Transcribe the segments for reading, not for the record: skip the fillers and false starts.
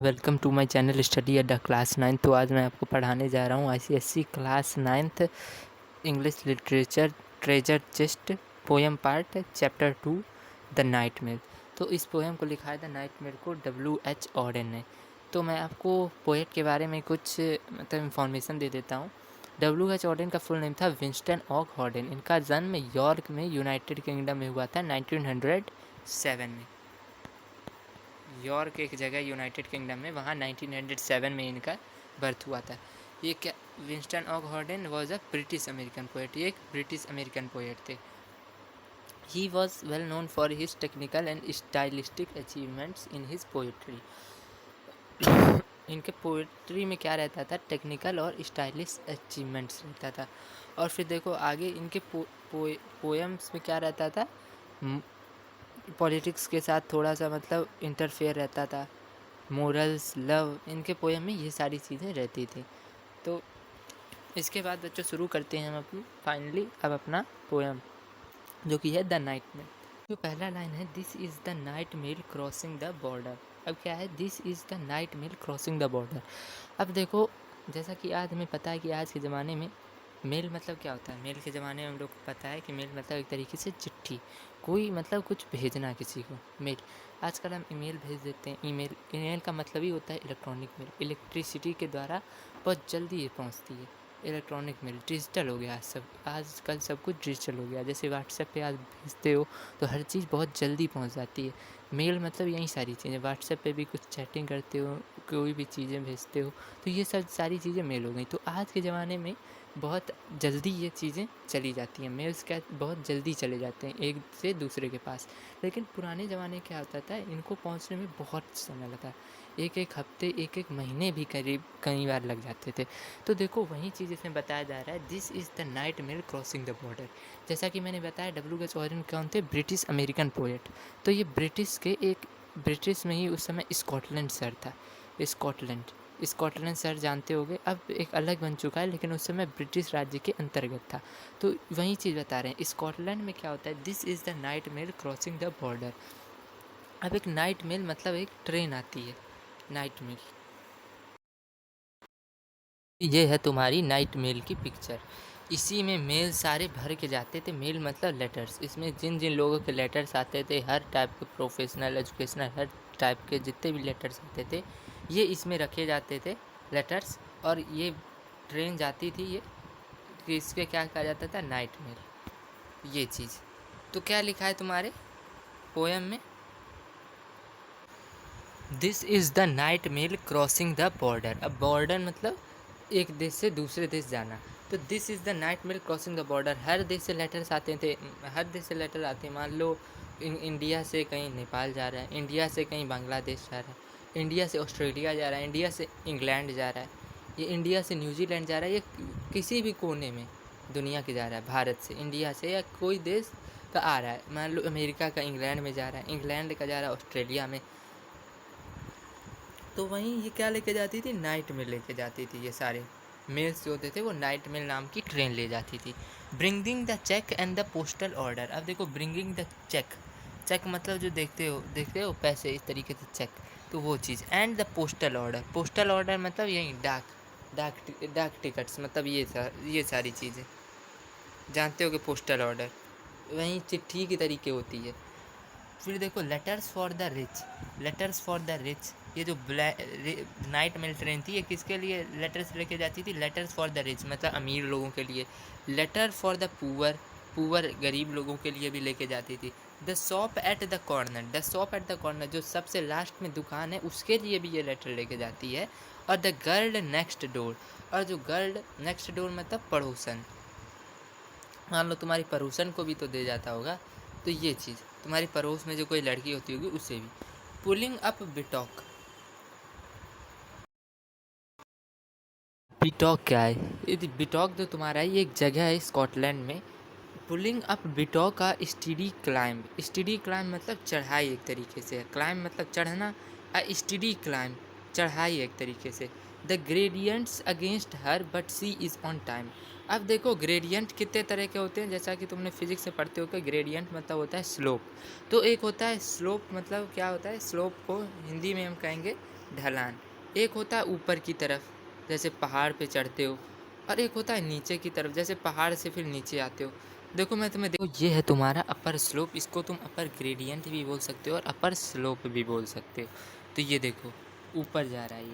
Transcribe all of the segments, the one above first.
Welcome to my channel study Adda class 9। तो आज मैं आपको पढ़ाने जा रहा हूँ ICSE class 9th English literature treasure chest poem part chapter 2 the nightmare. तो इस पोएम को लिखा है द नाइटमेयर को WH ऑडेन ने। तो मैं आपको पोएट के बारे में कुछ मतलब इन्फॉर्मेशन दे देता हूँ। WH ऑडेन का फुल नेम था विंस्टन ऑक हॉडेन। इनका जन्म यॉर्क में यूनाइटेड किंगडम में हुआ था 1907 में। यॉर्क एक जगह यूनाइटेड किंगडम में, वहाँ 1907 में इनका बर्थ हुआ था। ये क्या Wystan Hugh Auden was a British American poet. ये एक ब्रिटिश अमेरिकन पोएट थे। He was well known for his technical and stylistic achievements in his poetry. इनके पोएट्री में क्या रहता था, टेक्निकल और स्टाइलिश अचीवमेंट्स रहता था। और फिर देखो आगे इनके पोएम्स में क्या रहता था, पॉलिटिक्स के साथ थोड़ा सा मतलब इंटरफेयर रहता था। मोरल्स, लव, इनके पोएम में ये सारी चीज़ें रहती थी। तो इसके बाद बच्चों शुरू करते हैं हम अपनी फाइनली अब अपना पोएम, जो कि है द नाइटमेयर। जो पहला लाइन है, this is the nightmare crossing the border. अब क्या है, this is the nightmare crossing the border. अब देखो, जैसा कि आज हमें पता है कि आज के ज़माने में मेल मतलब क्या होता है। मेल के ज़माने में हम लोग को पता है कि मेल मतलब एक तरीके से चिट्ठी, कोई मतलब कुछ भेजना किसी को, मेल। आजकल हम ईमेल भेज देते हैं। ईमेल का मतलब ही होता है इलेक्ट्रॉनिक मेल। इलेक्ट्रिसिटी के द्वारा बहुत जल्दी ये पहुंचती है। इलेक्ट्रॉनिक मेल डिजिटल हो गया सब, आजकल सब कुछ डिजिटल हो गया। जैसे व्हाट्सएप पे आज भेजते हो तो हर चीज़ बहुत जल्दी पहुंच जाती है। मेल मतलब यही सारी चीज़ें। व्हाट्सएप पे भी कुछ चैटिंग करते हो, कोई भी चीज़ें भेजते हो, तो ये सब सारी चीज़ें मेल हो गई। तो आज के ज़माने में बहुत जल्दी ये चीज़ें चली जाती हैं। मेल्स क्या बहुत जल्दी चले जाते हैं एक से दूसरे के पास। लेकिन पुराने ज़माने क्या होता था, इनको पहुंचने में बहुत समय लगा। एक एक हफ्ते, एक एक महीने भी करीब कई बार लग जाते थे। तो देखो वही चीज़ इसमें बताया जा रहा है, this is the night mail crossing the border. जैसा कि मैंने बताया, WH ऑरेन कौन थे, ब्रिटिश अमेरिकन पोएट। तो ये ब्रिटिश में ही उस समय स्कॉटलैंड शहर था। स्कॉटलैंड शहर जानते होंगे, अब एक अलग बन चुका है, लेकिन उस समय ब्रिटिश राज्य के अंतर्गत था। तो वही चीज़ बता रहे हैं, स्कॉटलैंड में क्या होता है, this is the night mail crossing the border. अब एक नाइट मेल मतलब एक ट्रेन आती है, नाइट मेल। ये है तुम्हारी नाइट मेल की पिक्चर। इसी में मेल सारे भर के जाते थे। मेल मतलब लेटर्स। इसमें जिन जिन लोगों के लेटर्स आते थे, हर टाइप के प्रोफेशनल, एजुकेशनल, हर टाइप के जितने भी लेटर्स आते थे, ये इसमें रखे जाते थे लेटर्स। और ये ट्रेन जाती थी, ये इसके क्या कहा जाता था, नाइट मेल, ये चीज़। तो क्या लिखा है तुम्हारे पोएम में, this is the night mail crossing the border. अब बॉर्डर मतलब एक देश से दूसरे देश जाना। तो this is the night mail crossing the border. हर देश से लेटर्स आते थे, हर देश से लेटर आते हैं। मान लो इंडिया से कहीं नेपाल जा रहा है, इंडिया से कहीं बांग्लादेश जा रहा है, इंडिया से ऑस्ट्रेलिया जा रहा है, इंडिया से इंग्लैंड जा रहा है, ये इंडिया से न्यूजीलैंड जा रहा है, ये किसी भी कोने में दुनिया के जा रहा है। भारत से, इंडिया से, या कोई देश का आ रहा है। मान लो अमेरिका का इंग्लैंड में जा रहा है, इंग्लैंड का जा रहा है ऑस्ट्रेलिया में। तो वहीं ये क्या लेके जाती थी, नाइट मेल लेके जाती थी। ये सारे मेल्स जो होते थे वो नाइट मेल नाम की ट्रेन ले जाती थी। Bringing the cheque and the postal order. अब देखो, ब्रिंगिंग द चेक, चेक मतलब जो देखते हो पैसे, इस तरीके से चेक, तो वो चीज़। And the postal order, postal order मतलब यही डाक टिकट्स, मतलब ये सारी चीज़ें जानते हो कि पोस्टल ऑर्डर वहीं चिट्ठी की तरीके होती है। फिर देखो, letters for the rich, letters for the rich, ये जो नाइट मेल ट्रेन थी, ये किसके लिए लेटर्स लेके जाती थी, लेटर्स फॉर द रिच मतलब अमीर लोगों के लिए। लेटर फॉर द पुअर गरीब लोगों के लिए भी लेके जाती थी। The shop at the corner, the shop at the corner जो सबसे लास्ट में दुकान है, उसके लिए भी ये लेटर लेके जाती है। और द गर्ल नेक्स्ट डोर, और जो गर्ल नेक्स्ट डोर मतलब पड़ोसन, मान लो तुम्हारी पड़ोसन को भी तो दे जाता होगा। तो ये चीज़ तुम्हारी पड़ोस में जो कोई लड़की होती होगी उसे भी। पुलिंग अप बिटॉक, बिटॉक क्या है, ये बिटॉक जो तुम्हारा है, ये एक जगह है स्कॉटलैंड में। पुलिंग अप बिटॉक का स्टडी क्लाइम मतलब चढ़ाई एक तरीके से, क्लाइम मतलब चढ़ना, स्टडी क्लाइम चढ़ाई एक तरीके से। The gradients against her but she is on time. अब देखो, ग्रेडियंट कितने तरह के होते हैं, जैसा कि तुमने फिजिक्स से पढ़ते हो कि ग्रेडियंट मतलब होता है स्लोप। तो एक होता है स्लोप, मतलब क्या होता है, स्लोप को हिंदी में हम कहेंगे ढलान। एक होता है ऊपर की तरफ, जैसे पहाड़ पे चढ़ते हो, और एक होता है नीचे की तरफ, जैसे पहाड़ से फिर नीचे आते हो। देखो मैं तुम्हें देखो, ये है तुम्हारा अपर स्लोप, इसको तुम अपर ग्रेडियंट भी बोल सकते हो और अपर स्लोप भी बोल सकते हो। तो ये देखो ऊपर जा रहा है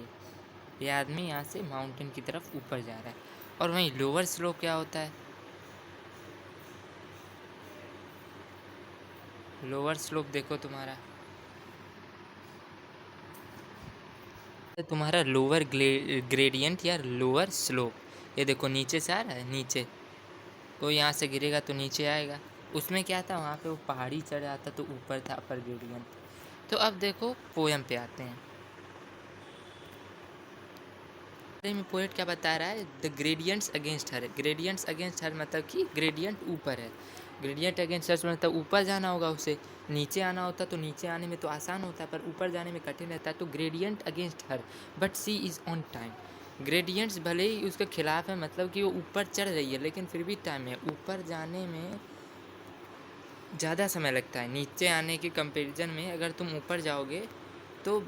ये आदमी यहाँ से माउंटेन की तरफ ऊपर जा रहा है। और वहीं लोअर स्लोप क्या होता है? लोअर स्लोप देखो तुम्हारा लोअर ग्रेडियंट या लोअर स्लोप। ये देखो नीचे से आ रहा है, नीचे तो यहाँ से गिरेगा तो नीचे आएगा। उसमें क्या था, वहाँ पे वो पहाड़ी चढ़ आता तो ऊपर था अपर ग्रेडियंट। तो अब देखो पोयम पे आते हैं। में पोएट क्या बता रहा है, the gradients against her. Gradients against हर मतलब कि ग्रेडियंट ऊपर है। ग्रेडियंट अगेंस्ट हर मतलब ऊपर जाना होगा उसे, नीचे आना होता तो नीचे आने में तो आसान होता है, पर ऊपर जाने में कठिन रहता है। तो gradient against her but she is on time. Gradients भले ही उसके खिलाफ है, मतलब कि वो ऊपर चढ़ रही है लेकिन फिर भी टाइम है। ऊपर जाने में ज़्यादा समय लगता है नीचे आने के कंपैरिजन में। अगर तुम ऊपर जाओगे तो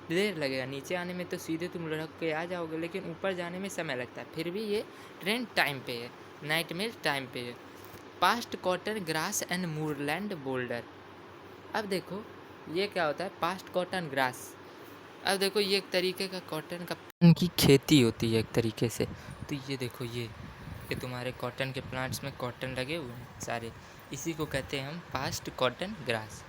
देर लगेगा, नीचे आने में तो सीधे तुम लुढ़क के आ जाओगे, लेकिन ऊपर जाने में समय लगता है। फिर भी ये ट्रेन टाइम पे है, नाइट मेल टाइम पे है। Past cotton grass and moorland boulder. अब देखो ये क्या होता है, पास्ट कॉटन ग्रास। अब देखो ये एक तरीके का कॉटन की खेती होती है एक तरीके से। तो ये देखो ये तुम्हारे कॉटन के प्लांट्स में कॉटन लगे हुए हैं सारे, इसी को कहते हैं हम पास्ट कॉटन ग्रास।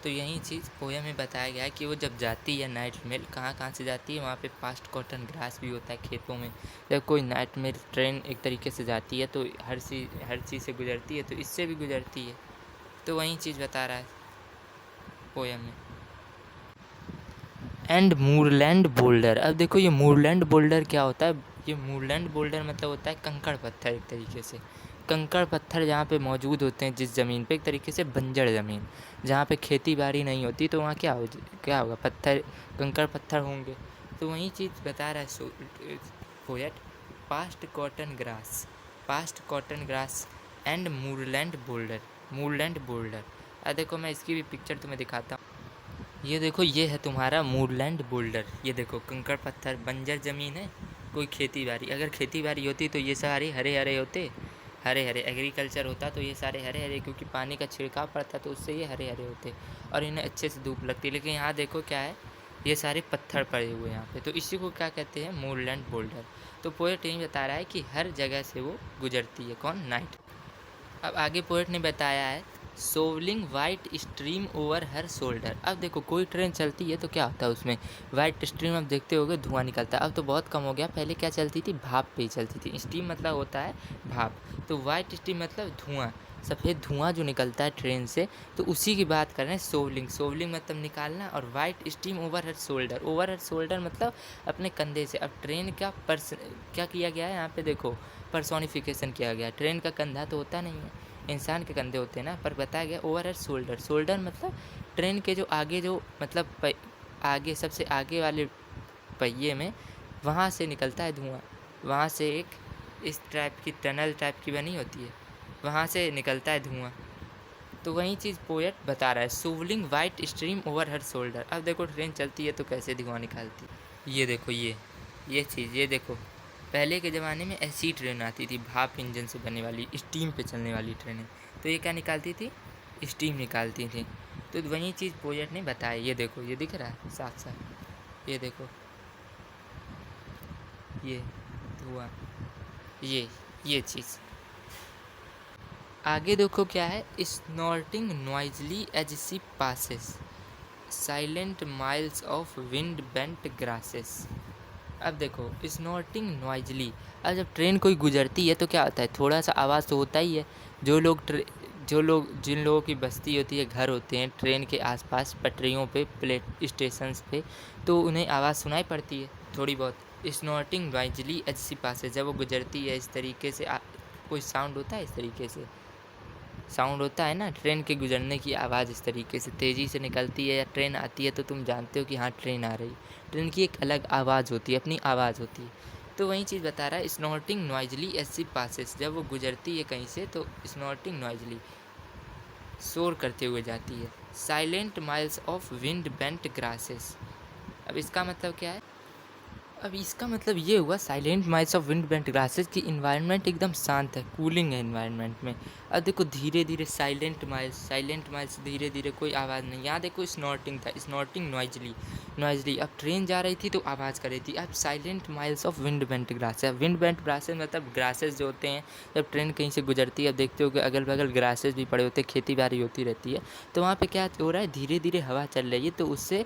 तो यही चीज़ पोएम में बताया गया है कि वो जब जाती है नाइट मेल, कहाँ से जाती है, वहाँ पे पास्ट कॉटन ग्रास भी होता है खेतों में। जब कोई नाइट मेल ट्रेन एक तरीके से जाती है तो हर चीज़ से गुजरती है, तो इससे भी गुजरती है। तो वही चीज़ बता रहा है पोएम में। And moorland boulder. अब देखो ये मूरलैंड बोल्डर क्या होता है। ये मूरलैंड बोल्डर मतलब होता है कंकड़ पत्थर, एक तरीके से कंकड़ पत्थर जहाँ पे मौजूद होते हैं जिस ज़मीन पे, एक तरीके से बंजर ज़मीन जहाँ पे खेती बाड़ी नहीं होती, तो वहाँ क्या होगा, पत्थर, कंकड़ पत्थर होंगे। तो वही चीज़ बता रहा है poet, past cotton grass and moorland boulder. अब देखो मैं इसकी भी पिक्चर तुम्हें दिखाता हूँ। ये देखो ये है तुम्हारा मूरलैंड बोल्डर। ये देखो कंकड़ पत्थर, बंजर ज़मीन है, कोई खेती बाड़ी, अगर खेती बाड़ी होती तो ये सारे हरे हरे होते, हरे हरे एग्रीकल्चर होता तो ये सारे हरे हरे, क्योंकि पानी का छिड़काव पड़ता तो उससे ये हरे हरे होते और इन्हें अच्छे से धूप लगती। लेकिन यहाँ देखो क्या है, ये सारे पत्थर पड़े हुए हैं यहाँ पे, तो इसी को क्या कहते हैं, मूरलैंड बोल्डर। तो पोएट यही बता रहा है कि हर जगह से वो गुजरती है, कौन, नाइट। अब आगे पोएट ने बताया है, shovelling white steam over her shoulder. अब देखो कोई ट्रेन चलती है तो क्या होता है उसमें वाइट स्ट्रीम, अब देखते होगे धुआं निकलता है। अब तो बहुत कम हो गया, पहले क्या चलती थी, भाप पे ही चलती थी। स्टीम मतलब होता है भाप, तो वाइट स्ट्रीम मतलब धुआं, सफ़ेद धुआं जो निकलता है ट्रेन से, तो उसी की बात कर रहे हैं। सोवलिंग मतलब निकालना, और white steam over her shoulder मतलब अपने कंधे से। अब ट्रेन का क्या किया गया है यहाँ पे, देखो पर्सोनिफिकेशन किया गया। ट्रेन का कंधा तो होता नहीं है, इंसान के कंधे होते हैं ना, पर बताया गया ओवर हर शोल्डर मतलब ट्रेन के जो आगे, जो मतलब आगे सबसे आगे वाले पहिए में, वहाँ से निकलता है धुआं। वहाँ से एक इस टाइप की टनल टाइप की बनी होती है, वहाँ से निकलता है धुआं। तो वही चीज़ पोएट बता रहा है, shovelling white steam over her shoulder. अब देखो ट्रेन चलती है तो कैसे धुआं निकालती है। ये देखो ये चीज़, ये देखो पहले के ज़माने में ऐसी ट्रेन आती थी, भाप इंजन से बनने वाली, स्टीम पे चलने वाली ट्रेनें, तो ये क्या निकालती थी, स्टीम निकालती थी। तो वही चीज़ पोएट ने बताया। ये देखो ये दिख रहा है साफ साफ, ये देखो ये धुआं, ये चीज़। आगे देखो क्या है, snorting noisily as she passes, silent miles of wind bent grasses. अब देखो स्नॉर्टिंग नॉइजली, अब जब ट्रेन कोई गुजरती है तो क्या होता है, थोड़ा सा आवाज़ तो होता ही है। जिन लोगों की बस्ती होती है, घर होते हैं ट्रेन के आसपास, पटरियों पे, प्लेट स्टेशंस पे, तो उन्हें आवाज़ सुनाई पड़ती है थोड़ी बहुत। स्नॉर्टिंग नॉइजली एज सी पासेस, जब वो गुजरती है इस तरीके से, कोई साउंड होता है इस तरीके से, साउंड होता है ना ट्रेन के गुजरने की, आवाज़ इस तरीके से तेज़ी से निकलती है या ट्रेन आती है तो तुम जानते हो कि हाँ ट्रेन आ रही। ट्रेन की एक अलग आवाज़ होती है, अपनी आवाज़ होती है। तो वही चीज़ बता रहा है, snorting noisily as she passes, जब वो गुजरती है कहीं से तो स्नॉर्टिंग नॉइजली, शोर करते हुए जाती है। Silent miles of wind bent grasses, अब इसका मतलब क्या है? अब इसका मतलब ये हुआ silent miles of wind bent grasses की इन्वायरमेंट एकदम शांत है, कूलिंग है इन्वायरमेंट में। अब देखो धीरे धीरे साइलेंट माइल्स धीरे धीरे कोई आवाज़ नहीं। यहाँ देखो स्नॉटिंग था, स्नॉटिंग नॉइजली। अब ट्रेन जा रही थी तो आवाज़ कर रही थी। अब silent miles of wind bent grasses, wind bent grasses मतलब ग्रासेस जो होते हैं जब ट्रेन कहीं से गुजरती है। अब देखते हो कि अगल बगल ग्रासेस भी पड़े होते हैं, खेती बाड़ी होती रहती है। तो वहाँ पे क्या हो रहा है, धीरे धीरे हवा चल रही है तो उससे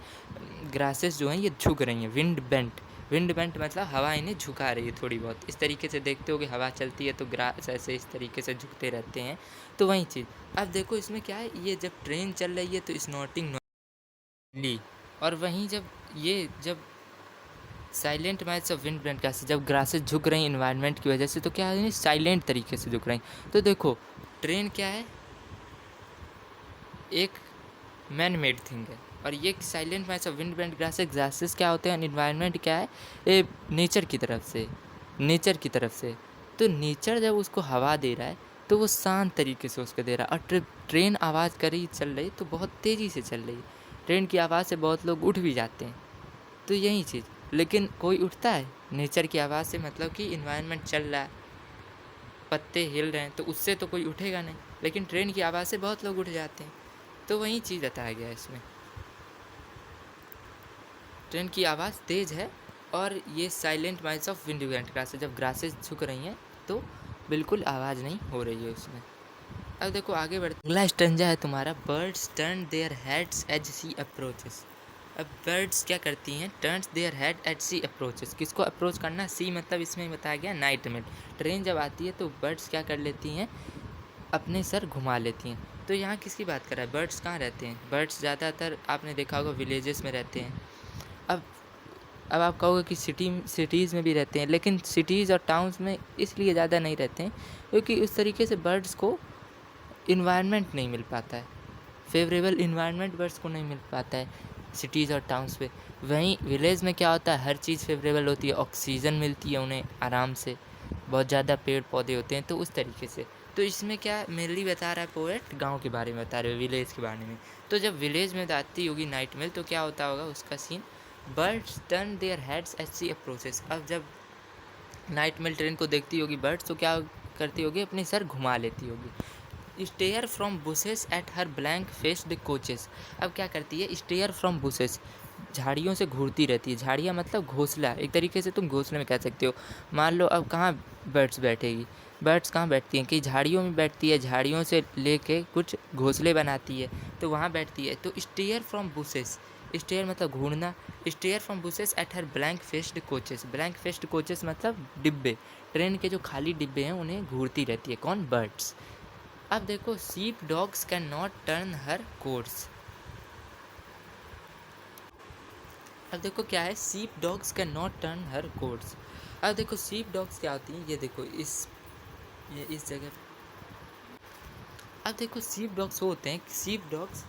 ग्रासेस जो हैं ये झुक रही हैं। विंड बेंट मतलब हवा इन्हें झुका रही है थोड़ी बहुत। इस तरीके से देखते हो कि हवा चलती है तो ग्रास ऐसे इस तरीके से झुकते रहते हैं। तो वही चीज़ अब देखो इसमें क्या है, ये जब ट्रेन चल रही है तो स्नॉटिंग ली, और वहीं जब silent miles of wind bent grasses, जब ग्रासेस झुक रही इन्वायरमेंट की वजह से, तो क्या है साइलेंट तरीके से झुक रही। तो देखो ट्रेन क्या है, एक मैन मेड थिंग है, और ये silent miles of wind bent grasses क्या होते हैं, इन्वायरमेंट क्या है, ये नेचर की तरफ से। तो नेचर जब उसको हवा दे रहा है तो वो शांत तरीके से उसको दे रहा है। और ट्रेन आवाज़ कर रही चल रही तो बहुत तेज़ी से चल रही है। ट्रेन की आवाज़ से बहुत लोग उठ भी जाते हैं। तो यही चीज़, लेकिन कोई उठता है नेचर की आवाज़ से, मतलब कि इन्वायरमेंट चल रहा है, पत्ते हिल रहे हैं, तो उससे तो कोई उठेगा नहीं। लेकिन ट्रेन की आवाज़ से बहुत लोग उठ जाते हैं। तो वही चीज़ बताया गया है इसमें। ट्रेन की आवाज़ तेज़ है और ये silent miles of wind bent grasses, जब ग्रासेस झुक रही हैं तो बिल्कुल आवाज़ नहीं हो रही है उसमें। अब देखो आगे बढ़ते, अगला स्टैंजा है तुम्हारा, birds turn their heads as she approaches. अब बर्ड्स क्या करती हैं, turns their head at she approaches. किसको अप्रोच करना, सी मतलब इसमें बताया गया नाइट में। ट्रेन जब आती है तो बर्ड्स क्या कर लेती हैं, अपने सर घुमा लेती हैं। तो यहाँ किसकी बात कर रहा है, बर्ड्स कहाँ रहते हैं, बर्ड्स ज़्यादातर आपने देखा होगा विलेजेस में रहते हैं। अब अब आप कहोगे कि सिटीज़ में भी रहते हैं, लेकिन सिटीज़ और टाउन्स में इसलिए ज़्यादा नहीं रहते हैं क्योंकि उस तरीके से बर्ड्स को इन्वायरमेंट नहीं मिल पाता है, फेवरेबल इन्वायरमेंट बर्ड्स को नहीं मिल पाता है सिटीज़ और टाउन्स पे। वहीं विलेज में क्या होता है, हर चीज़ फेवरेबल होती है, ऑक्सीजन मिलती है उन्हें आराम से, बहुत ज़्यादा पेड़ पौधे होते हैं, तो उस तरीके से। तो इसमें क्या मेनली बता रहा है पोएट, गांव के बारे में बता रहे हो, विलेज के बारे में। तो जब विलेज में आती होगी नाइट मेल तो क्या होता होगा उसका scene, birds turn their heads as she approaches. अब जब नाइट मेल ट्रेन को देखती होगी बर्ड्स तो क्या करती होगी, अपने सर घुमा लेती होगी। Stare from bushes at her blank faced coaches. अब क्या करती है, स्टेयर फ्रॉम बुसेस, झाड़ियों से घूरती रहती है। झाड़ियाँ मतलब घोंसला, एक तरीके से तुम घोंसले में कह सकते हो। मान लो अब कहाँ बर्ड्स बैठेगी, बर्ड्स कहाँ बैठती हैं, कहीं झाड़ियों में बैठती है, झाड़ियों से लेके कुछ घोंसले बनाती है तो वहाँ बैठती है। तो स्टेयर फ्रॉम बुसेस, स्टेयर मतलब घूरना, stare from bushes at her blank faced coaches. Blank faced coaches मतलब डिब्बे, ट्रेन के जो खाली डिब्बे हैं उन्हें घूरती रहती है कौन, बर्ड्स। अब देखो sheep dogs can not turn her course. अब देखो क्या है, sheep dogs can not turn her course. अब देखो शीप डॉग्स क्या होती हैं, ये देखो ये इस जगह। अब देखो शीप डॉग्स वो होते हैं, शीप डॉग्स,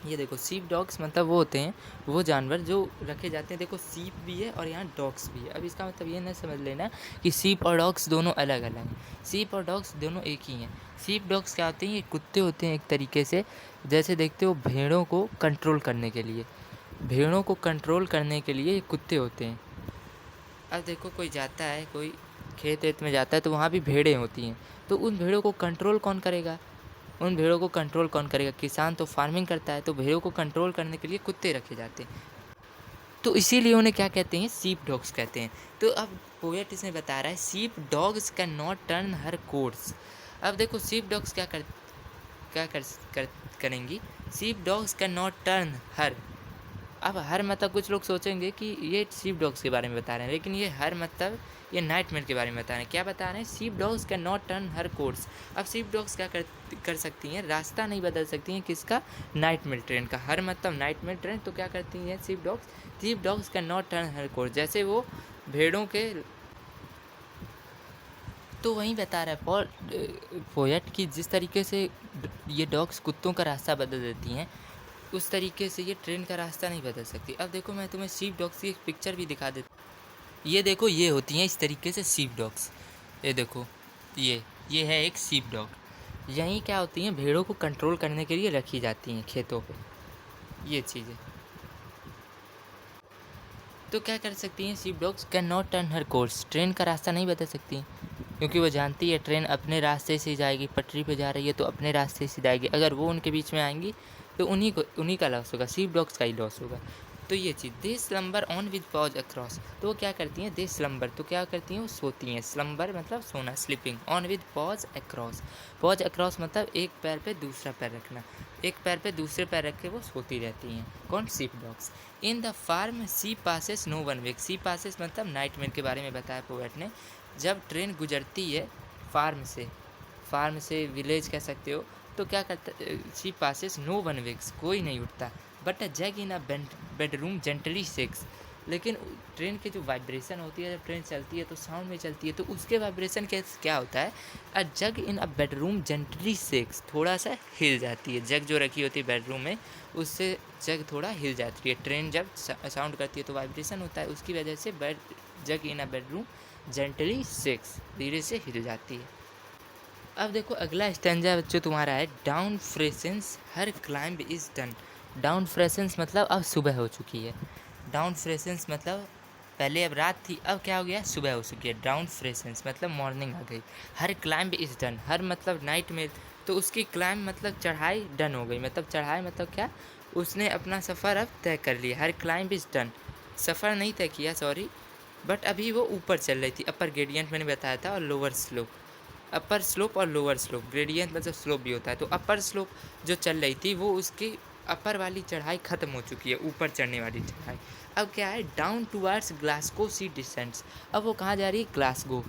ये देखो शीप डॉग्स मतलब वो होते हैं वो जानवर जो रखे जाते हैं। देखो शीप भी है और यहाँ डॉग्स भी है। अब इसका मतलब ये ना समझ लेना कि शीप और डॉग्स दोनों अलग अलग हैं, शीप और डॉग्स दोनों एक ही हैं। शीप डॉग्स क्या होते हैं, ये कुत्ते होते हैं एक तरीके से, जैसे देखते हो भेड़ों को कंट्रोल करने के लिए, भेड़ों को कंट्रोल करने के लिए ये कुत्ते होते हैं। अब देखो कोई जाता है, कोई खेत वेत में जाता है तो वहाँ भी भेड़ें होती हैं, तो उन भेड़ों को कंट्रोल कौन करेगा, उन भेड़ों को कंट्रोल कौन करेगा, किसान तो फार्मिंग करता है, तो भेड़ों को कंट्रोल करने के लिए कुत्ते रखे जाते हैं। तो इसीलिए उन्हें क्या कहते हैं, शीप डॉग्स कहते हैं। तो अब पोएट इसमें बता रहा है sheep dogs can not turn her course. अब देखो शीप डॉग्स क्या करेंगी, sheep dogs can not turn her. अब हर मतलब कुछ लोग सोचेंगे कि ये शीप डॉग्स के बारे में बता रहे हैं, लेकिन ये हर मतलब ये नाइटमेयर के बारे में बता रहे हैं। क्या बता रहे हैं, sheep dogs can not turn her course. अब शीप डॉग्स क्या कर सकती हैं, रास्ता नहीं बदल सकती हैं, किसका, नाइटमेयर ट्रेन का। हर मतलब नाइटमेयर ट्रेन, तो क्या करती हैं sheep dogs can not turn her course, जैसे वो भेड़ों के। तो वहीं बता रहा है पोएट कि जिस तरीके से ये डॉग्स कुत्तों का रास्ता बदल देती हैं, उस तरीके से ये ट्रेन का रास्ता नहीं बदल सकती। अब देखो मैं तुम्हें शीप डॉग्स की एक पिक्चर भी दिखा देता हूँ। ये देखो ये होती हैं इस तरीके से शीप डॉग्स, ये देखो ये है एक शीप डॉग। यहीं क्या होती हैं, भेड़ों को कंट्रोल करने के लिए रखी जाती हैं खेतों पे, ये चीज़ें। तो क्या कर सकती हैं sheep dogs? Can not turn her course, train का रास्ता नहीं बदल सकती, क्योंकि वो जानती है ट्रेन अपने रास्ते से ही जाएगी, पटरी पे जा रही है तो अपने रास्ते से जाएगी। अगर वो उनके बीच में आएंगी तो उन्हीं का लॉस होगा, शीप डॉग्स का ही लॉस होगा। तो ये चीज़, they slumber on with paws across, तो वो क्या करती हैं? दे स्लम्बर, तो क्या करती हैं? वो सोती हैं। स्लम्बर मतलब सोना, sleeping. On with paws across, pause across मतलब एक पैर पे दूसरा पैर रखना, एक पैर पे दूसरे पैर रख के वो सोती रहती हैं। कौन? Sheep dogs. In the farm she passes no one wake, she passes मतलब नाइटमेयर के बारे में बताया पोएट ने। जब ट्रेन गुजरती है फार्म से विलेज कह सकते हो, तो क्या करता, she passes no one wakes, कोई नहीं उठता। But a jug in a bedroom gently shakes, लेकिन ट्रेन की जो वाइब्रेशन होती है, जब ट्रेन चलती है तो साउंड में चलती है, तो उसके वाइब्रेशन क्या होता है? अ jug in a bedroom gently shakes, थोड़ा सा हिल जाती है। जग जो रखी होती है बेडरूम में, उससे जग थोड़ा हिल जाती है। ट्रेन जब साउंड करती है तो वाइब्रेशन होता है, उसकी वजह से जग in a bedroom gently shakes, धीरे से हिल जाती है। अब देखो अगला स्टैंजा बच्चों तुम्हारा है, dawn freshens her climb is done. Dawn freshens मतलब अब सुबह हो चुकी है। डाउन फ्रेसेंस मतलब पहले अब रात थी, अब क्या हो गया? सुबह हो चुकी है। डाउन फ्रेसेंस मतलब मॉर्निंग आ गई। हर क्लाइंब इज डन, हर मतलब नाइट में, तो उसकी क्लाइंब मतलब चढ़ाई डन हो गई। मतलब चढ़ाई मतलब क्या? उसने अपना सफ़र अब तय कर लिया। हर क्लाइंब इज डन, सफ़र नहीं तय किया, सॉरी, बट अभी वो ऊपर चल रही थी। अपर ग्रेडियंट मैंने बताया था, और लोअर स्लोप। अपर स्लोप और लोअर स्लोप, ग्रेडियंट मतलब स्लोप भी होता है। तो अपर स्लोप जो चल रही थी, वो उसकी अपर वाली चढ़ाई ख़त्म हो चुकी है, ऊपर चढ़ने वाली चढ़ाई। अब क्या है? Down towards Glasgow she descents. अब वो कहाँ जा रही है? ग्लासगो।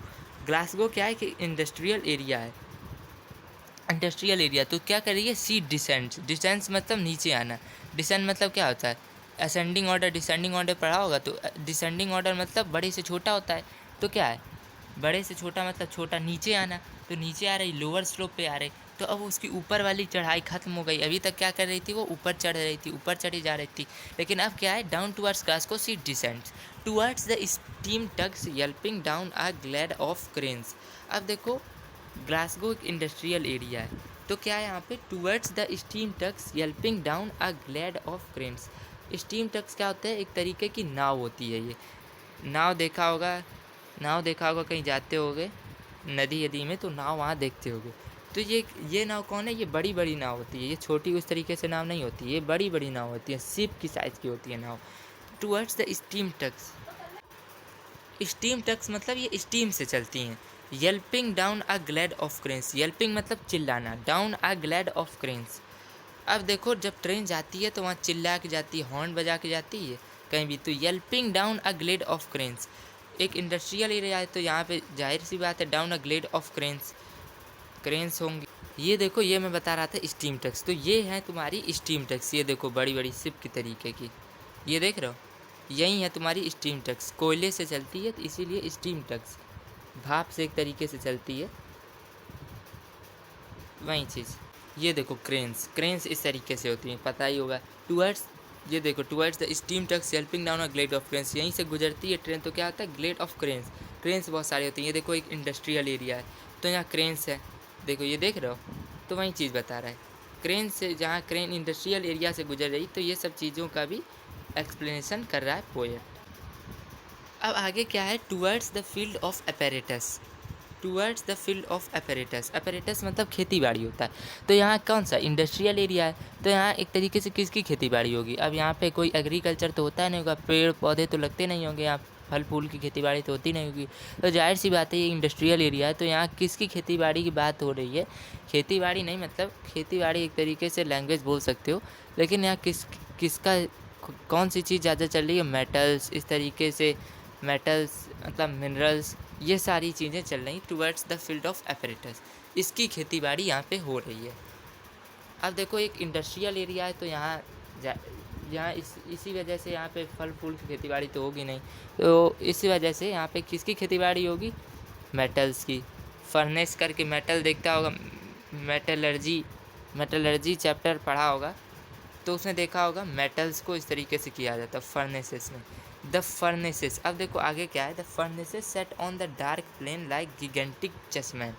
ग्लासगो क्या है कि इंडस्ट्रियल एरिया है, इंडस्ट्रियल एरिया। तो क्या कर रही है? सी डिसेंट्स। डिसेंट्स मतलब नीचे आना। डिसेंट मतलब क्या होता है? असेंडिंग ऑर्डर, डिसेंडिंग ऑर्डर पढ़ा होगा, तो डिसेंडिंग ऑर्डर मतलब बड़े से छोटा होता है। तो क्या है? बड़े से छोटा मतलब छोटा, नीचे आना। तो नीचे आ रही, लोअर स्लोप पे आ रही, तो अब उसकी ऊपर वाली चढ़ाई खत्म हो गई। अभी तक क्या कर रही थी? वो ऊपर चढ़ रही थी, ऊपर चढ़ी जा रही थी, लेकिन अब क्या है? Down towards Glasgow she descends towards the steam tugs yelping down a glade of cranes. अब देखो ग्लासगो एक इंडस्ट्रियल एरिया है, तो क्या है यहाँ पे? Towards the steam tugs yelping down a glade of cranes. Steam tugs क्या होता है? एक तरीके की नाव होती है। ये नाव देखा होगा, नाव देखा होगा, कहीं जाते होगे नदी यदी में, तो नाव वहाँ देखते होगे। तो ये नाव कौन है? ये बड़ी बड़ी नाव होती है, ये छोटी उस तरीके से नाव नहीं होती, ये बड़ी बड़ी नाव होती है, शिप की साइज़ की होती है नाव। Towards the steam tugs, steam tugs मतलब ये स्टीम से चलती हैं। Yelping down a glade of cranes, yelping मतलब चिल्लाना, down a glade of cranes. अब देखो जब ट्रेन जाती है तो वहाँ चिल्ला के जाती है, हॉर्न बजा के जाती है कहीं भी। तो yelping down a glade of cranes, एक इंडस्ट्रियल एरिया है, तो यहाँ पे जाहिर सी बात है down a glade of cranes, cranes होंगे। ये देखो, ये मैं बता रहा था स्टीम टैक्स, तो ये है तुम्हारी स्टीम टैक्स। ये देखो बड़ी बड़ी शिप की तरीके की, ये देख रहे हो, यही है तुम्हारी स्टीम टैक्स। कोयले से चलती है तो इसीलिए स्टीम टैक्स, भाप से एक तरीके से चलती है, वही चीज़। ये देखो क्रेन्स, क्रेन्स इस तरीके से होती हैं, पता ही होगा। टूवर्ड्स, ये देखो towards the steam tugs helping down a glade of cranes, यहीं से गुजरती है ट्रेन, तो क्या होता है? Glade of cranes. क्रेन्स बहुत सारी होती हैं। ये देखो एक इंडस्ट्रियल एरिया है, तो यहाँ क्रेन्स है, देखो ये देख रहे हो, तो वही चीज़ बता रहा है। क्रेन से, जहाँ क्रेन इंडस्ट्रियल एरिया से गुजर रही, तो ये सब चीज़ों का भी एक्सप्लेनेशन कर रहा है पोएट। अब आगे क्या है? Towards the field of apparatus, towards the field of apparatus. Apparatus मतलब खेती बाड़ी होता है, तो यहाँ कौन सा इंडस्ट्रियल एरिया है, तो यहाँ एक तरीके से किसकी खेती बाड़ी होगी? अब यहाँ पे कोई एग्रीकल्चर तो होता नहीं होगा, पेड़ पौधे तो लगते नहीं होंगे, यहाँ फल फूल की खेती बाड़ी तो होती नहीं होगी, तो जाहिर सी बात है ये इंडस्ट्रियल एरिया है, तो यहाँ किसकी खेती बाड़ी की बात हो रही है? खेती बाड़ी नहीं, मतलब खेती बाड़ी एक तरीके से लैंग्वेज बोल सकते हो, लेकिन यहाँ किसका, कौन सी चीज़ ज़्यादा चल रही है? मेटल्स, इस तरीके से मेटल्स मतलब मिनरल्स, ये सारी चीज़ें चल रही towards the field of apparatus, इसकी खेती बाड़ी यहाँ पे हो रही है। अब देखो एक इंडस्ट्रियल एरिया है, तो यहाँ इसी वजह से यहाँ पे फल फूल की खेती बाड़ी तो होगी नहीं, तो इसी वजह से यहाँ पे किसकी खेती बाड़ी होगी? मेटल्स की। फर्नेस करके मेटल देखता होगा, मेटलर्जी, मेटलर्जी चैप्टर पढ़ा होगा, तो उसने देखा होगा मेटल्स को इस तरीके से किया जाता है फर्नेसेस में। द फर्नेसेस, अब देखो आगे क्या है? The furnaces set on the dark plain like gigantic chessmen.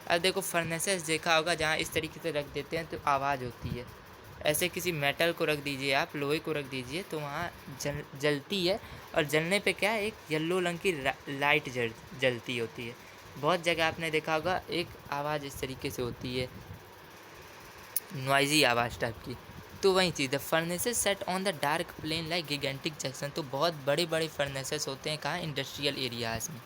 अब देखो फर्नेसेस देखा होगा, जहाँ इस तरीके से रख देते हैं तो आवाज़ होती है, ऐसे किसी मेटल को रख दीजिए, आप लोहे को रख दीजिए, तो वहाँ जलती है, और जलने पे क्या है, एक येलो रंग की लाइट जलती होती है। बहुत जगह आपने देखा होगा एक आवाज़ इस तरीके से होती है, नॉइज़ी आवाज़ टाइप की। तो वही चीज़ है, furnaces set on the dark plain like gigantic junction. तो बहुत बड़े बड़े फर्नेसेस होते हैं कहाँ, इंडस्ट्रियल एरियाज़ में।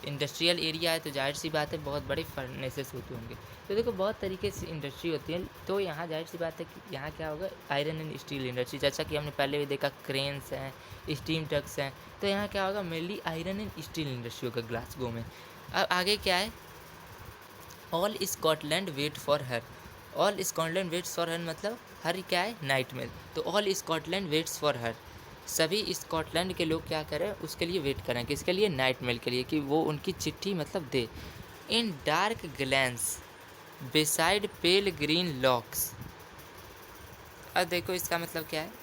इंडस्ट्रियल एरिया है तो जाहिर सी बात है बहुत बड़े फर्नेसेस होते होंगे। तो देखो बहुत तरीके से इंडस्ट्री होती है, तो यहाँ जाहिर सी बात है कि यहाँ क्या होगा, आयरन एंड स्टील इंडस्ट्री, जैसा कि हमने पहले भी देखा, क्रेन्स हैं, स्टीम ट्रक्स हैं। तो यहाँ क्या होगा, mainly iron and steel industry होगा ग्लासगो में। अब आगे क्या है, all Scotland wait for her. All Scotland waits for her मतलब हर क्या है, नाइट मेल। तो all Scotland waits for her, सभी स्कॉटलैंड के लोग क्या करें, उसके लिए वेट करें, किसके लिए, नाइट मेल के लिए, कि वो उनकी चिट्ठी मतलब दे। In dark glens beside pale green lochs. अब देखो इसका मतलब क्या है,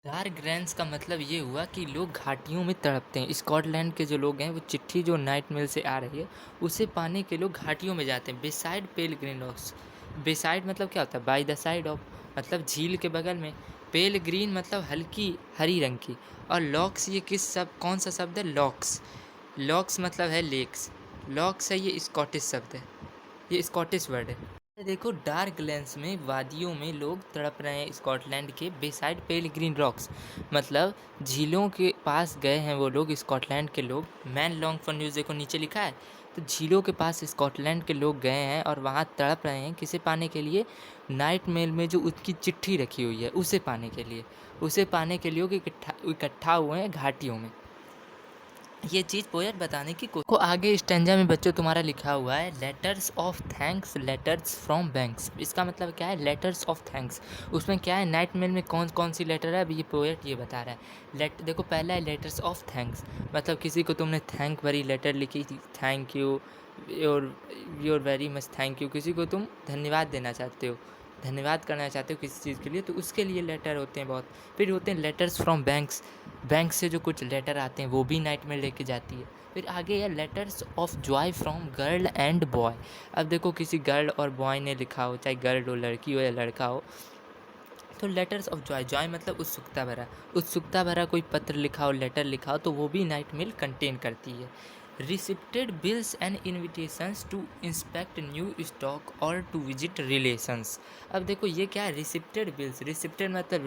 डार्क ग्रैंस का मतलब ये हुआ कि लोग घाटियों में तड़पते हैं। स्कॉटलैंड के जो लोग हैं वो चिट्ठी जो नाइट मेल से आ रही है उसे पाने के लोग घाटियों में जाते हैं। Beside pale green locks, beside मतलब क्या होता है, बाय द साइड ऑफ, मतलब झील के बगल में। पेल ग्रीन मतलब हल्की हरी रंग की, और लॉक्स ये कौन सा शब्द है, लॉक्स। लॉक्स मतलब है लेक्स, लॉक्स है ये स्कॉटिश शब्द है, ये स्कॉटिश वर्ड है। देखो डार्क लेंस में वादियों में लोग तड़प रहे हैं स्कॉटलैंड के, बेसाइड पेल ग्रीन रॉक्स मतलब झीलों के पास गए हैं वो लोग, स्कॉटलैंड के लोग। मैन लॉन्ग फॉर न्यूज़ देखो नीचे लिखा है, तो झीलों के पास स्कॉटलैंड के लोग गए हैं और वहाँ तड़प रहे हैं, किसे पाने के लिए, नाइट मेल में जो उसकी चिट्ठी रखी हुई है उसे पाने के लिए। उसे पाने के लिए इकट्ठा हुए हैं घाटियों में। ये चीज़ पोएट बताने की को आगे स्टेंजा में बच्चों तुम्हारा लिखा हुआ है, letters of thanks, letters from banks. इसका मतलब क्या है, लेटर्स ऑफ थैंक्स। उसमें क्या है, नाइट मेल में कौन कौन सी लेटर है, अभी ये पोएट ये बता रहा है। देखो पहला है लेटर्स ऑफ थैंक्स, मतलब किसी को तुमने थैंक भरी लेटर लिखी थी, thank you, your very much thank you, किसी को तुम धन्यवाद देना चाहते हो, धन्यवाद करना चाहते हो किसी चीज़ के लिए, तो उसके लिए लेटर होते हैं बहुत। फिर होते हैं लेटर्स फ्रॉम बैंक्स, बैंक से जो कुछ लेटर आते हैं वो भी नाइट में लेके जाती है। फिर आगे है letters of Joy from girl and boy. अब देखो किसी गर्ल और बॉय ने लिखा हो, चाहे गर्ल हो, लड़की हो या लड़का हो, तो लेटर्स ऑफ जॉय, जॉय मतलब उत्सुकता भरा, उत्सुकता भरा कोई पत्र लिखा हो, लेटर लिखा हो, तो वो भी नाइट मेल कंटेन करती है। Receipted bills and invitations to inspect new stock और टू विजिट रिलेशंस। अब देखो ये क्या है, रिसिप्टेड बिल्स, रिसिप्टेड मतलब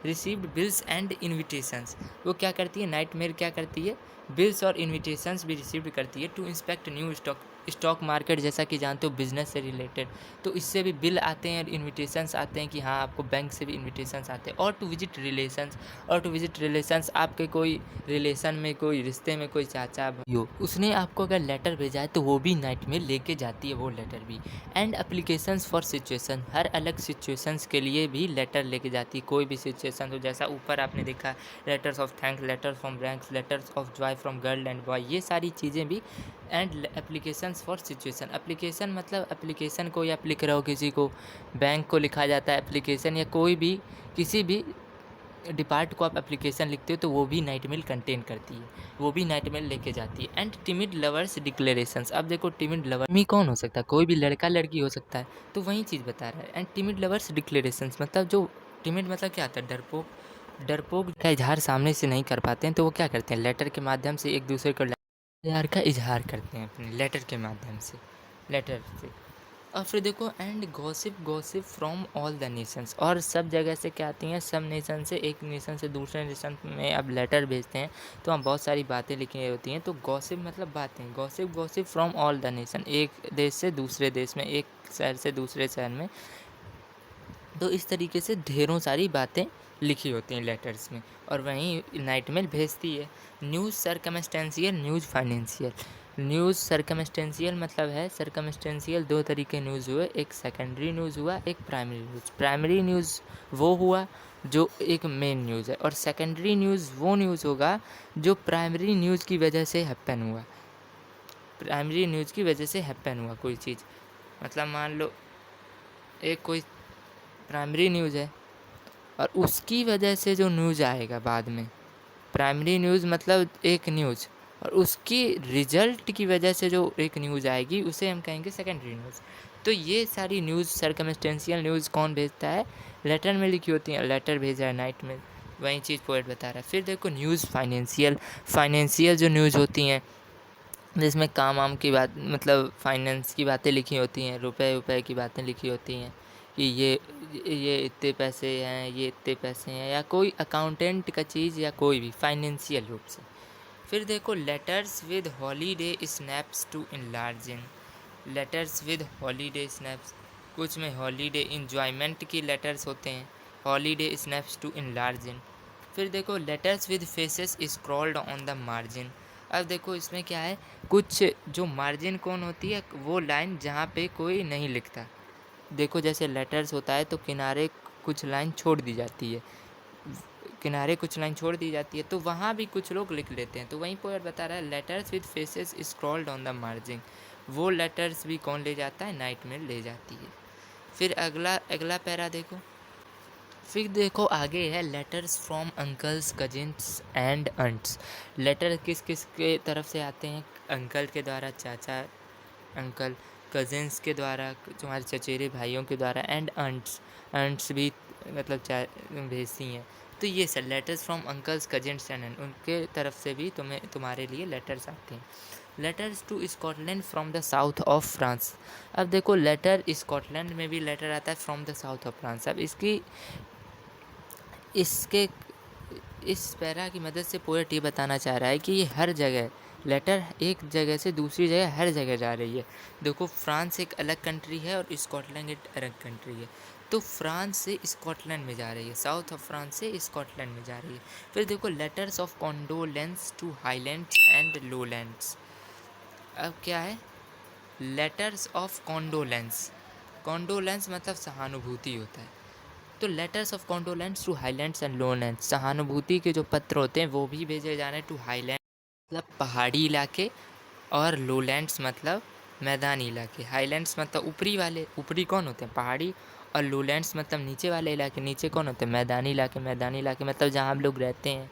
रिसीव्ड बिल्स एंड इन्विटेशंस। वो क्या करती है, नाइट मेल क्या करती है, बिल्स और इन्विटेशंस भी रिसीव करती है। To inspect new stock market, जैसा कि जानते हो बिजनेस से रिलेटेड, तो इससे भी बिल आते हैं और इन्विटेशंस आते हैं कि हाँ आपको बैंक से भी इन्विटेशंस आते हैं। और टू विजिट रिलेशंस, और टू विजिट रिलेशंस आपके कोई रिलेशन में, कोई रिश्ते में कोई चाचा भाई हो, उसने आपको अगर लेटर भेजा है तो वो भी नाइट में लेके जाती है वो लेटर भी। एंड एप्लीकेशंस फॉर सिचुएशन, हर अलग सिचुएशंस के लिए भी लेटर लेके जाती है। कोई भी सिचुएशन हो, जैसा ऊपर आपने देखा letters of thanks, letters from banks, letters of Joy from girl and boy, ये सारी चीज़ें भी। And applications for situation, application मतलब एप्लीकेशन कोई आप लिख रहे हो किसी को, बैंक को लिखा जाता है एप्लीकेशन, या कोई भी किसी भी डिपार्ट को आप एप्लीकेशन लिखते हो तो वो भी नाइट मेल कंटेन करती है, वो भी नाइट मेल लेके जाती है। एंड टिमिड लवर्स डिक्लेरेशंस, अब देखो टिमिड लवर मी कौन हो सकता है, कोई भी लड़का लड़की हो सकता है, तो वही चीज़ बता रहा है। एंड टिमिड लवर्स डिक्लेरेशंस मतलब जो टिमिड मतलब क्या आता है, डरपोक, डरपोक का इजहार सामने से नहीं कर पाते हैं, तो वो क्या करते हैं, लेटर के माध्यम से एक दूसरे को प्यार का इजहार करते हैं अपने लेटर के माध्यम से, लेटर से। और फिर देखो and gossip, gossip from all the Nations, और सब जगह से क्या आती हैं, सब नेशन से, एक नेशन से दूसरे नेशन में अब लेटर भेजते हैं तो वहाँ बहुत सारी बातें लिखी होती हैं, तो गॉसिप मतलब बातें, gossip gossip from all the nation, एक देश से दूसरे देश में, एक शहर से दूसरे शहर में। तो इस तरीके से ढेरों सारी बातें लिखी होती हैं लेटर्स में, और वहीं नाइट मेल भेजती है। News circumstantial, news financial. News circumstantial मतलब है, सरकमस्टेंशियल दो तरीके न्यूज़ हुए, एक सेकेंडरी न्यूज़ हुआ, एक प्राइमरी न्यूज़। प्राइमरी न्यूज़ वो हुआ जो एक मेन न्यूज़ है, और सेकेंडरी न्यूज़ वो न्यूज़ होगा जो प्राइमरी न्यूज़ की वजह से हैपन हुआ, प्राइमरी न्यूज़ की वजह से हैपन हुआ कोई चीज़। मतलब मान लो एक कोई प्राइमरी न्यूज़ है और उसकी वजह से जो न्यूज़ आएगा बाद में, प्राइमरी न्यूज़ मतलब एक न्यूज़, और उसकी रिजल्ट की वजह से जो एक न्यूज़ आएगी उसे हम कहेंगे सेकेंडरी न्यूज़। तो ये सारी न्यूज़ सर्कमस्टेंशियल न्यूज़ कौन भेजता है? लेटर में लिखी होती है, लेटर भेजा है नाइट में, वही चीज़ पोएट बता रहा है। फिर देखो न्यूज़ फाइनेंशियल जो न्यूज़ होती हैं जिसमें काम वाम की बात, मतलब फाइनेंस की बातें लिखी होती हैं, रुपए की बातें लिखी होती हैं कि ये इतने पैसे हैं, ये इतने पैसे हैं, या कोई अकाउंटेंट का चीज़ या कोई भी फाइनेंशियल रूप से। फिर देखो letters with holiday snaps to enlarging, letters with holiday snaps, कुछ में हॉलीडे इंजॉयमेंट की लेटर्स होते हैं, हॉलीडे स्नैप्स टू इनलार्जिंग। फिर देखो letters with faces scrawled on the margin. अब देखो इसमें क्या है, कुछ जो मार्जिन कौन होती है, वो लाइन जहाँ पे कोई नहीं लिखता। देखो जैसे लेटर्स होता है तो किनारे कुछ लाइन छोड़ दी जाती है, किनारे कुछ लाइन छोड़ दी जाती है, तो वहाँ भी कुछ लोग लिख लेते हैं। तो वहीं पोएट बता रहा है letters with faces scrawled on the margin, वो लेटर्स भी कौन ले जाता है? नाइट मेल ले जाती है। फिर अगला अगला पैरा देखो, फिर देखो आगे है letters from uncles cousins and aunts. Letter किस किस के तरफ से आते हैं? अंकल के द्वारा, चाचा अंकल, कजिन्स के द्वारा, तुम्हारे चचेरे भाइयों के द्वारा, एंड आंट्स भी मतलब भेजती हैं। तो ये sir letters from uncles cousins and aunt, उनके तरफ से भी तुम्हारे लिए लेटर्स आते हैं। Letters to Scotland from the south of France. अब देखो लेटर स्कॉटलैंड में भी लेटर आता है from the south of France. अब इसके इस पैरा की मदद से पोएट ये बताना चाह रहा है कि ये हर जगह लेटर एक जगह से दूसरी जगह हर जगह जा रही है। देखो फ्रांस एक अलग कंट्री है और स्कॉटलैंड एक अलग कंट्री है, तो फ्रांस से स्कॉटलैंड में जा रही है, साउथ ऑफ फ्रांस से स्कॉटलैंड में जा रही है। फिर देखो letters of condolence to Highlands and Lowlands. अब क्या है? लेटर्स ऑफ कॉन्डोलेंस, कॉन्डोलेंस मतलब सहानुभूति होता है। तो letters of condolence to Highlands and Lowlands, सहानुभूति के जो पत्र होते हैं वो भी भेजे जा रहे हैं टू हाईलैंड मतलब पहाड़ी इलाके, और लोलैंड्स मतलब मैदानी इलाके। हाईलैंड्स मतलब ऊपरी वाले, ऊपरी कौन होते हैं? पहाड़ी। और लोलैंड्स मतलब नीचे वाले इलाके, नीचे कौन होते हैं? मैदानी इलाके। मैदानी इलाके मतलब जहाँ हम लोग रहते हैं,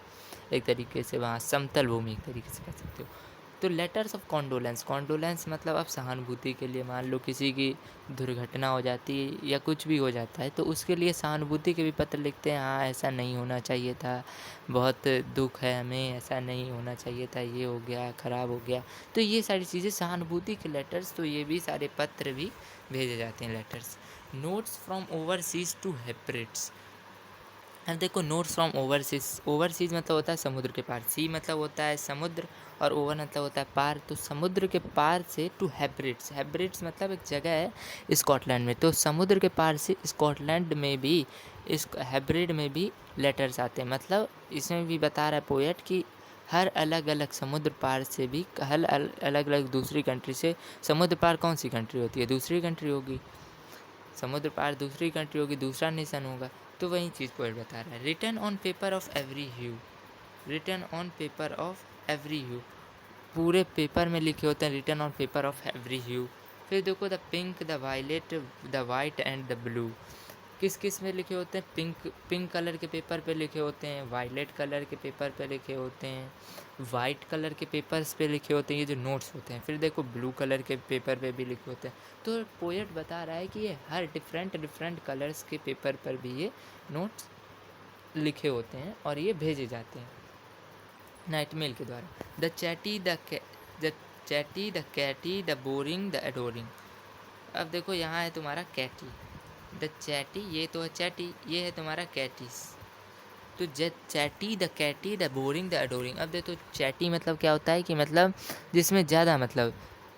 एक तरीके से वहाँ समतल भूमि, एक तरीके से कह सकते हो। तो लेटर्स ऑफ कॉन्डोलेंस मतलब अब सहानुभूति के लिए, मान लो किसी की दुर्घटना हो जाती है या कुछ भी हो जाता है तो उसके लिए सहानुभूति के भी पत्र लिखते हैं, हाँ ऐसा नहीं होना चाहिए था, बहुत दुख है हमें, ऐसा नहीं होना चाहिए था, ये हो गया, ख़राब हो गया। तो ये सारी चीज़ें सहानुभूति के लेटर्स, तो ये भी सारे पत्र भी भेजे जाते हैं letters. Notes from overseas to Hebrides. अब देखो नोट्स फ्रॉम ओवरसीज मतलब होता है समुद्र के पार, सी मतलब होता है समुद्र, और ओवर मतलब होता है पार। तो समुद्र के पार से टू हेब्रिड्स मतलब एक जगह है स्कॉटलैंड में, तो समुद्र के पार से स्कॉटलैंड में भी, इस हेब्रिड में भी लेटर्स आते हैं। मतलब इसमें भी बता रहा है पोएट कि हर अलग अलग समुद्र पार से भी, हर अलग अलग दूसरी कंट्री से, समुद्र पार कौन सी कंट्री होती है? दूसरी कंट्री होगी। समुद्र पार दूसरी कंट्री होगी, दूसरा नेशन होगा। तो वही चीज़ पोएट बता रहा है। Written on paper of every hue, written on paper of every hue, पूरे पेपर में लिखे होते हैं written on paper of every hue. फिर देखो the pink, the violet, the white and the blue, किस किस में लिखे होते हैं? पिंक कलर के पेपर पे लिखे होते हैं, वायलेट कलर के पेपर पे लिखे होते हैं, वाइट कलर के पेपर्स पे लिखे होते हैं, ये जो नोट्स होते हैं। फिर देखो ब्लू कलर के पेपर पे भी लिखे होते हैं। तो पोएट बता रहा है कि ये हर डिफरेंट कलर्स के पेपर पर भी ये नोट्स लिखे होते हैं और ये भेजे जाते हैं नाइट मेल के द्वारा। The chatty the catty, the boring, the adoring. अब देखो यहाँ है तुम्हारा कैटी, द चैटी, ये तो है चैटी, ये है तुम्हारा कैटीस। तो chatty, the catty, the boring, the adoring. अब देखो चैटी मतलब क्या होता है कि मतलब जिसमें ज़्यादा, मतलब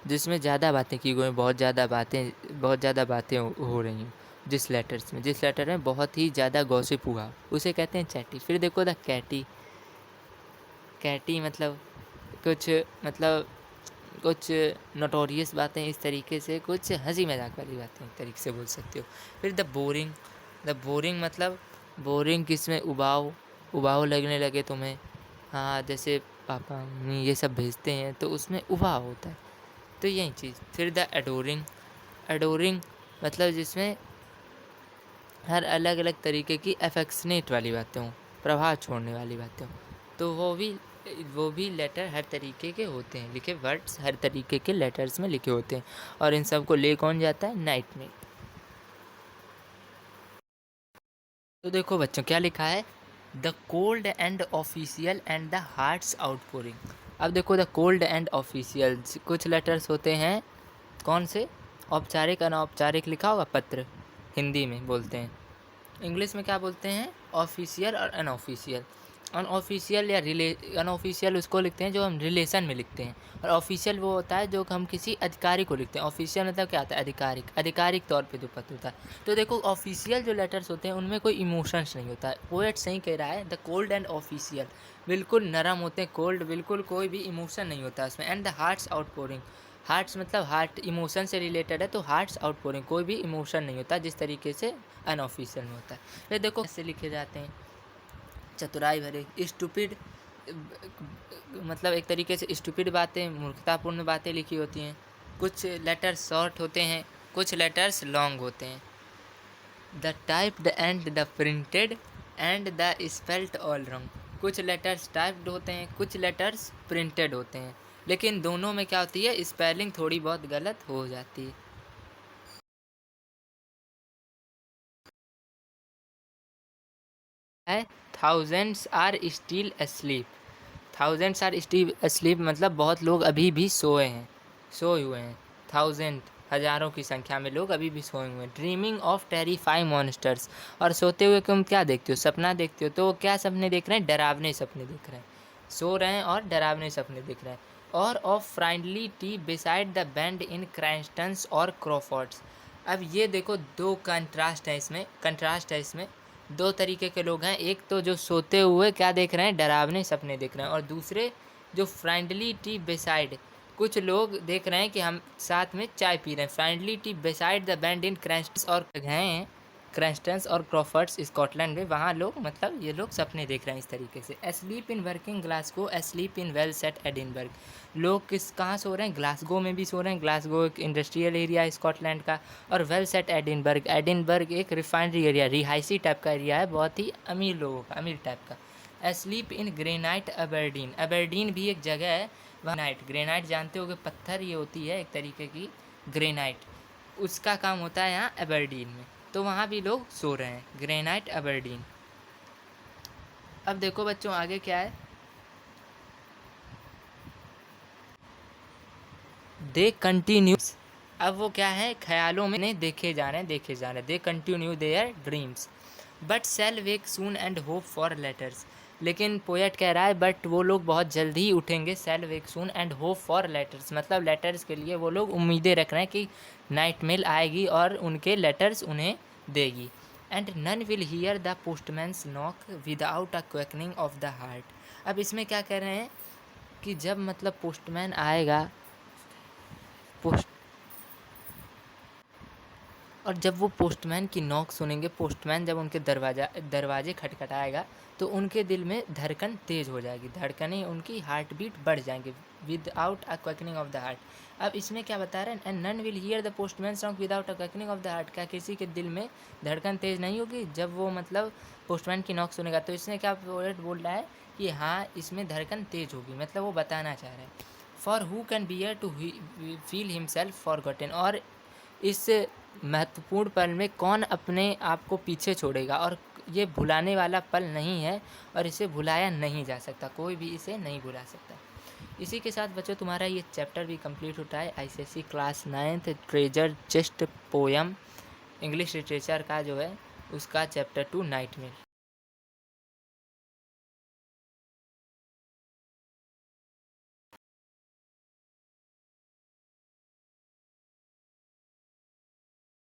जिसमें ज़्यादा बातें की गई, बहुत ज़्यादा बातें हो रही हैं, जिस लेटर में बहुत ही ज़्यादा गॉसिप हुआ, उसे कहते हैं चैटी। फिर देखो द कैटी मतलब कुछ, मतलब कुछ नोटोरियस बातें, इस तरीके से कुछ हंसी मजाक वाली बातें, एक तरीके से बोल सकते हो। फिर द बोरिंग मतलब बोरिंग किसमें? उबाऊ लगने लगे तुम्हें, हाँ जैसे पापा मम्मी ये सब भेजते हैं तो उसमें उबाऊ होता है, तो यही चीज़। फिर द एडोरिंग मतलब जिसमें हर अलग अलग तरीके की अफेक्शनेट वाली बातें हों, प्रभाव छोड़ने वाली बातें हों, तो वो भी वो भी लेटर हर तरीके के होते हैं, लिखे वर्ड्स हर तरीके के लेटर्स में लिखे होते हैं, और इन सब को ले कौन जाता है? Night mail. तो देखो बच्चों क्या लिखा है, the cold and official and the heart's outpouring. अब देखो द कोल्ड एंड ऑफिशियल, कुछ लेटर्स होते हैं कौन से? औपचारिक अनौपचारिक लिखा होगा, पत्र हिंदी में बोलते हैं, इंग्लिश में क्या बोलते हैं? ऑफिशियल और अनऑफिशियल। अनऑफिशियल या अनऑफिशियल उसको लिखते हैं जो हम रिलेशन में लिखते हैं, और ऑफिशियल वो होता है जो हम किसी अधिकारी को लिखते हैं। ऑफिशियल मतलब क्या आता है? आधिकारिक, आधिकारिक तौर पे जो पत्र होता है। तो देखो ऑफिशियल जो लेटर्स होते हैं उनमें कोई इमोशंस नहीं होता है। पोएट सही कह रहा है, द कोल्ड एंड ऑफिशियल, बिल्कुल नरम होते हैं, कोल्ड, बिल्कुल कोई भी इमोशन नहीं होता उसमें। And the heart's outpouring, hearts मतलब हार्ट इमोशन से रिलेटेड है, तो हार्ट्स आउटपोरिंग कोई भी इमोशन नहीं होता जिस तरीके से अनऑफिशियल में होता है। फिर देखो ऐसे लिखे जाते हैं, चतुराई भरे, स्टूपिड, मतलब एक तरीके से स्टूपिड बातें, मूर्खतापूर्ण बातें लिखी होती हैं। कुछ लेटर्स शॉर्ट होते हैं, कुछ लेटर्स लॉन्ग होते हैं। The typed and the printed and the spelt all wrong, कुछ लेटर्स टाइप्ड होते हैं, कुछ लेटर्स प्रिंटेड होते हैं, लेकिन दोनों में क्या होती है? स्पेलिंग थोड़ी बहुत गलत हो जाती है। Thousands are still asleep, thousands are still asleep मतलब बहुत लोग अभी भी सोए हैं, सोए हुए हैं। थाउजेंड, हजारों की संख्या में लोग अभी भी सोए हुए हैं। ड्रीमिंग ऑफ टेरिफाइंग मॉन्स्टर्स, और सोते हुए तुम क्या देखते हो? सपना देखते हो। तो वो क्या सपने देख रहे हैं? डरावने सपने देख रहे हैं, सो रहे हैं और डरावने सपने देख रहे हैं। और of friendly tea beside the band in Cranston's और क्रॉफर्ड्स। अब ये देखो दो कंट्रास्ट है इसमें, कंट्रास्ट है इसमें। दो तरीके के लोग हैं, एक तो जो सोते हुए क्या देख रहे हैं? डरावने सपने देख रहे हैं, और दूसरे जो फ्रेंडली टी बिसाइड, कुछ लोग देख रहे हैं कि हम साथ में चाय पी रहे हैं। Friendly tea beside the band in Cranston's और हैं क्रैंस्टन्स और क्रॉफर्ड्स स्कॉटलैंड में, वहाँ लोग मतलब ये लोग सपने देख रहे हैं इस तरीके से। Asleep in working Glasgow, asleep in well set Edinburgh, लोग किस कहाँ सो रहे हैं? ग्लासगो में भी सो रहे हैं, ग्लासगो एक इंडस्ट्रियल एरिया है स्कॉटलैंड का। और वेल सेट एडिनबर्ग, एडिनबर्ग एक रिफाइनरी एरिया, रिहायशी टाइप का एरिया है, बहुत ही अमीर लोगों का, अमीर टाइप का। एस्लीप इन ग्रेनाइट अबरडीन, अबरडीन भी एक जगह है वहाँ। नाइट, ग्रेनाइट जानते हो कि पत्थर ये होती है एक तरीके की ग्रेनाइट, उसका काम होता है यहाँ अबरडीन में, तो वहाँ भी लोग सो रहे हैं, ग्रेनाइट अबरडीन। अब देखो बच्चों आगे क्या है, दे कंटिन्यूस, अब वो क्या है? ख्यालों में देखे जा रहे हैं, देखे जा रहे हैं। They continue their dreams but shall wake soon and hope for letters, लेकिन पोएट कह रहा है बट वो लोग बहुत जल्द ही उठेंगे। Shall wake soon and hope for letters मतलब लेटर्स के लिए वो लोग उम्मीदें रख रहे हैं कि नाइट मेल आएगी और उनके लेटर्स उन्हें देगी। And none will hear the postman's knock without a quickening of the heart. अब इसमें क्या कह रहे हैं कि जब मतलब पोस्टमैन आएगा, पोस्ट और जब वो पोस्टमैन की नॉक सुनेंगे, पोस्टमैन जब उनके दरवाजे खटखटाएगा तो उनके दिल में धड़कन तेज़ हो जाएगी, धड़कनें उनकी हार्ट बीट बढ़ जाएंगे, without a quickening of the heart. अब इसमें क्या बता रहे हैं? And none will hear the postman song without a quickening of the heart, क्या किसी के दिल में धड़कन तेज़ नहीं होगी जब वो मतलब पोस्टमैन की नॉक सुनेगा? तो इसमें क्या पोएट बोल रहा है कि हाँ इसमें धड़कन तेज़ होगी, मतलब वो बताना चाह रहे हैं। For who can bear to feel himself forgotten, और इस महत्वपूर्ण पल में कौन अपने आप को पीछे छोड़ेगा, और ये भुलाने वाला पल नहीं है और इसे भुलाया नहीं जा सकता, कोई भी इसे नहीं भुला सकता। इसी के साथ बच्चों तुम्हारा ये चैप्टर भी कंप्लीट होता है, ICSE class 9th treasure chest poem English literature का जो है उसका चैप्टर 2 नाइट मेल।